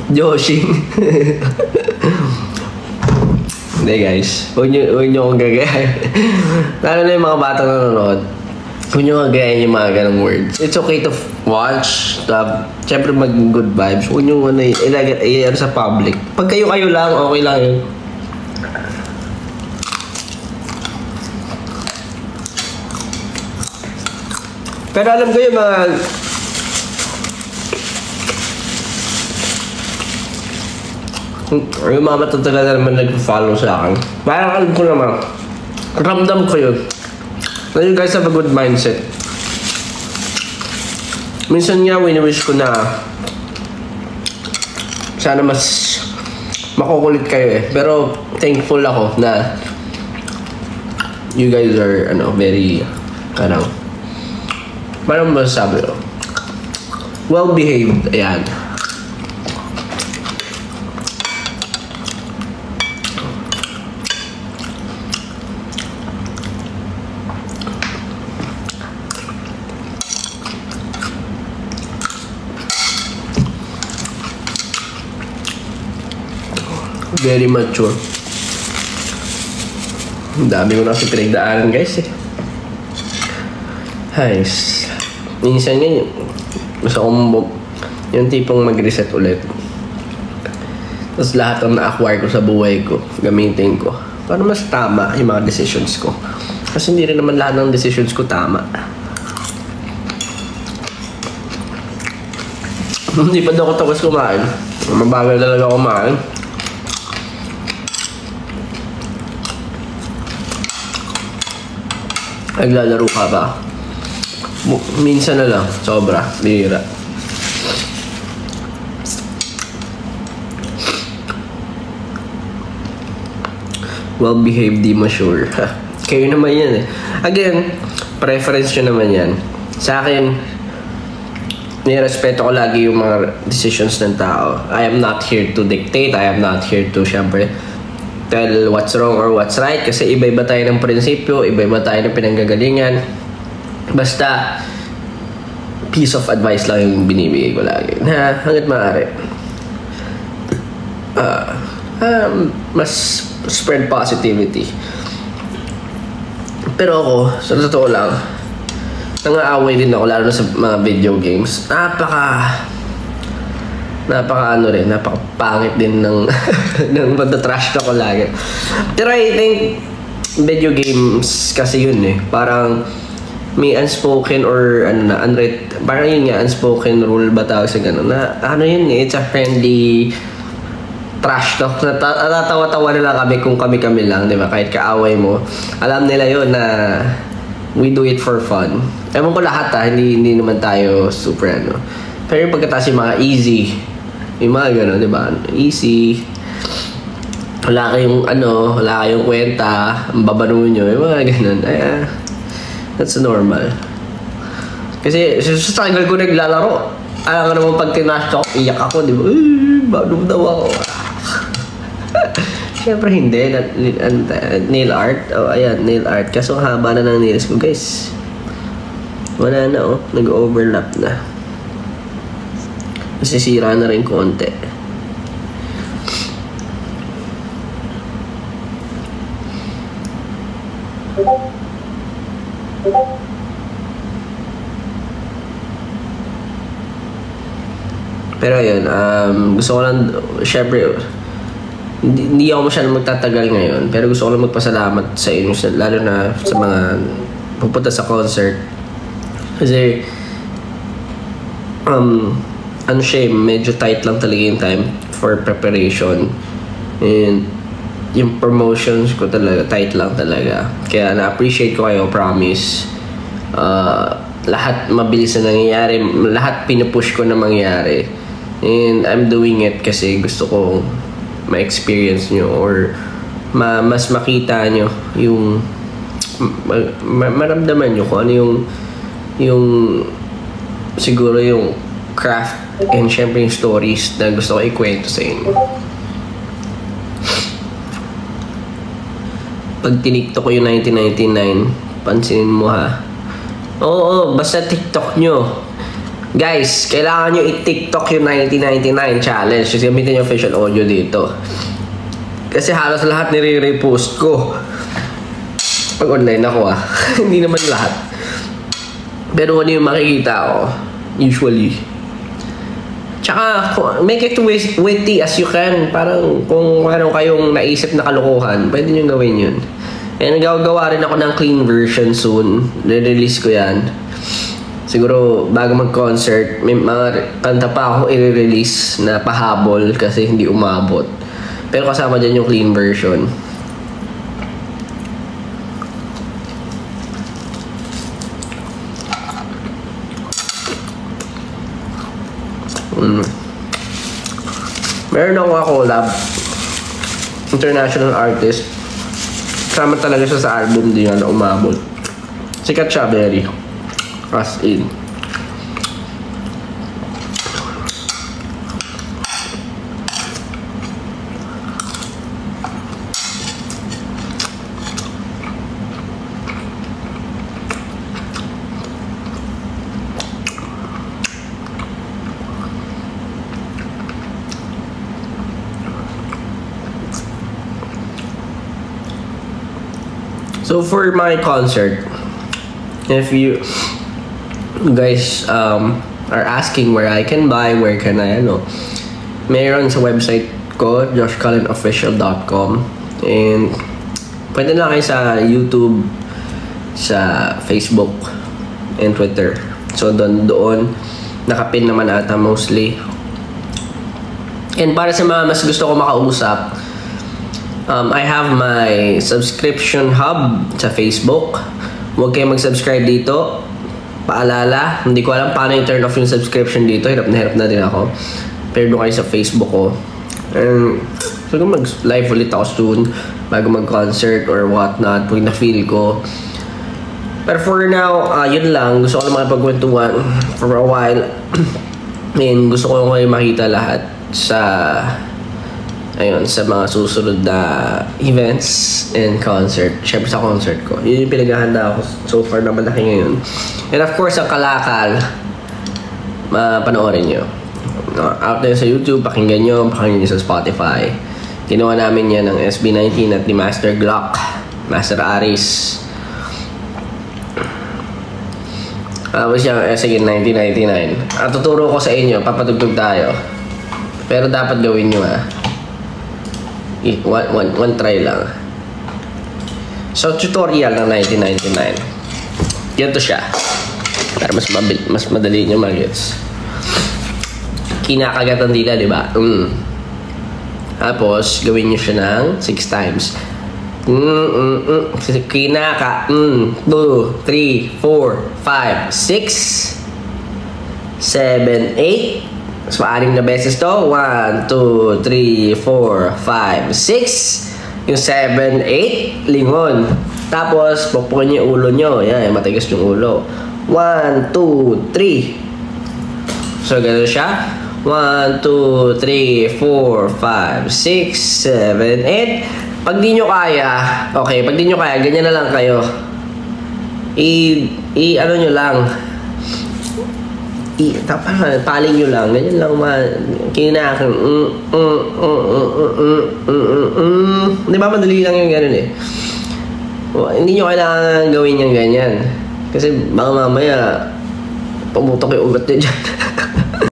Joshing. Hindi guys, huwag nyo akong gagayahin. Lalo na yung mga batang nanonood, huwag nyo gagayahin yung mga ganong words. It's okay to watch, syempre mag good vibes. Huwag nyo ilagay sa public. Pag kayo lang, okay lang yun. Pero alam ko yung mga matatagal na naman nag-follow sa akin. Parang alam ko naman, ramdam ko yun. Na you guys have a good mindset. Minsan nga, wini-wish ko na sana mas makukulit kayo eh. Pero thankful ako na you guys are, very, parang masasabi ko, well-behaved, ayan. Very mature. Ang dami ko na kasi pinagdaanan guys eh. Nice. Minsan nga gusto kong yung tipong mag-reset ulit. Tapos lahat ng na-acquire ko sa buhay ko, gamitin ko para mas tama yung mga decisions ko. Kasi hindi rin naman lahat ng decisions ko tama. Hindi pa daw ako tapos kumain. Mabagal talaga kumain. Naglalaro ka ba? Minsan na lang. Sobra. Bihira. Well-behaved, di mature. Kayo naman yan eh. Again, preference nyo naman yan. Sa akin, nirespeto ko lagi yung mga decisions ng tao. I am not here to dictate. I am not here to, syempre, tell what's wrong or what's right. Kasi iba-iba tayo ng prinsipyo, iba-iba tayo ng pinanggagalingan. Basta, piece of advice lang yung binibigay ko lagi. Na hanggat maaari. Mas spread positivity. Pero ako, sa totoo lang, nang-aaway din ako, lalo na sa mga video games. Napaka-pangit din ng ng pagtatrash ko lagi. Pero I think video games kasi yun eh. Parang may unspoken or parang yun nga, unspoken rule ba tawag sa gano'n? Na yun eh, it's a friendly trash talk. Natatawa-tawa na lang kami kung kami lang, di ba? Kahit kaaway mo. Alam nila yun na we do it for fun. Ewan ko lahat hindi naman tayo super Pero yung pagkatapos yung mga easy, yung mga gano'n, di ba? Easy. Wala kayong kwenta, ang babano nyo, yung mga gano'n. That's normal. Kasi sa tagal ko naglalaro, alam ka naman pag tinash talk, iyak ako, di ba? Badum daw ako. Siyempre hindi. Nail art. Ayan, nail art. Kaso haba na ng nails ko, guys. Wala na, nag-overlap na. Nasisira na rin konti. Pero ayun, gusto ko lang, syempre, hindi ako masyadong magtatagal ngayon. Pero gusto ko lang magpasalamat sa inyo, lalo na sa mga pupunta sa concert. Kasi, medyo tight lang talaga yung time for preparation. And yung promotions ko talaga, tight lang talaga. Kaya na-appreciate ko kayo, promise. Lahat mabilis na nangyayari, lahat pinupush ko na mangyari. And I'm doing it kasi gusto ko ma-experience nyo or mas makita nyo yung maramdaman nyo kung ano yung siguro yung craft and syempre yung stories na gusto ko ikwento sa inyo. Pag tiniktok ko yung 1999, pansinin mo ha. Oo, basta TikTok nyo. Guys, kailangan nyo i-TikTok yung 1999 challenge. Kasi gamitin yung official audio dito. Kasi halos lahat nire-repost ko. Pag online ako Hindi naman lahat. Pero ano yung makikita ko, usually. Tsaka, make it witty as you can. Parang kung meron kayong naisip na kalokohan, pwede nyo gawin yun. And gagawa rin ako ng clean version soon. Re-release ko yan. Siguro bago mag-concert, may mga kanta pa ako i-release na pahabol kasi hindi umabot. Pero kasama dyan yung clean version. Meron ako collab. International artist. Kasama talaga siya sa album din na umabot. Sikat siya, very. As in. So for my concert, if you guys are asking where I can buy, where can I, meron sa website ko, joshcullenofficial.com, and pwede lang kayo sa YouTube, sa Facebook, and Twitter. So doon nakapin naman ata mostly. And para sa mga mas gusto ko makausap, I have my subscription hub sa Facebook. Huwag kayong mag-subscribe dito. Paalala, hindi ko alam paano i-turn off yung subscription dito. Hirap na din ako. Pero doon kayo sa Facebook ko. And siguro mag-live ulit ako soon bago mag-concert or whatnot pag na-feel ko. Pero for now, yun lang. Gusto ko lang makipagkwentuhan for a while. And gusto ko kayo makita lahat sa mga susunod na events and concert. Siyempre sa concert ko. Yun yung pinaghahanda ako so far na malaki ngayon. And of course, ang Kalakal, panoorin nyo. Out there sa YouTube, pakinggan nyo sa Spotify. Ginawa namin yan ng SB19 at ni Master Glock, Master Aris. Tapos yung SG 1999. Tuturo ko sa inyo, papatugtog tayo. Pero dapat gawin nyo one try lang. So, tutorial ng 1999. Ganito siya. Para mas madali nyo mag-gets. Kinakagat ang dila, diba? Tapos, gawin nyo siya ng 6 times. Kinaka. 2, 3, 4, 5, 6, 7, 8. So, 6 na beses to. 1, 2, 3, 4, 5, 6. Yung 7, 8, lingon. Tapos, pupukin niyo yung ulo nyo. Yan, matigas yung ulo. 1, 2, 3. So, gano'n siya. 1, 2, 3, 4, 5, 6, 7, 8. Pag di nyo kaya, okay, pag di nyo kaya, ganyan na lang kayo. Ano nyo lang. Paling nyo lang, ganyan lang kinakang di ba madali lang yung ganun hindi nyo kailangan gawin yung ganyan kasi baka mamaya pumutok yung ugat nyo dyan.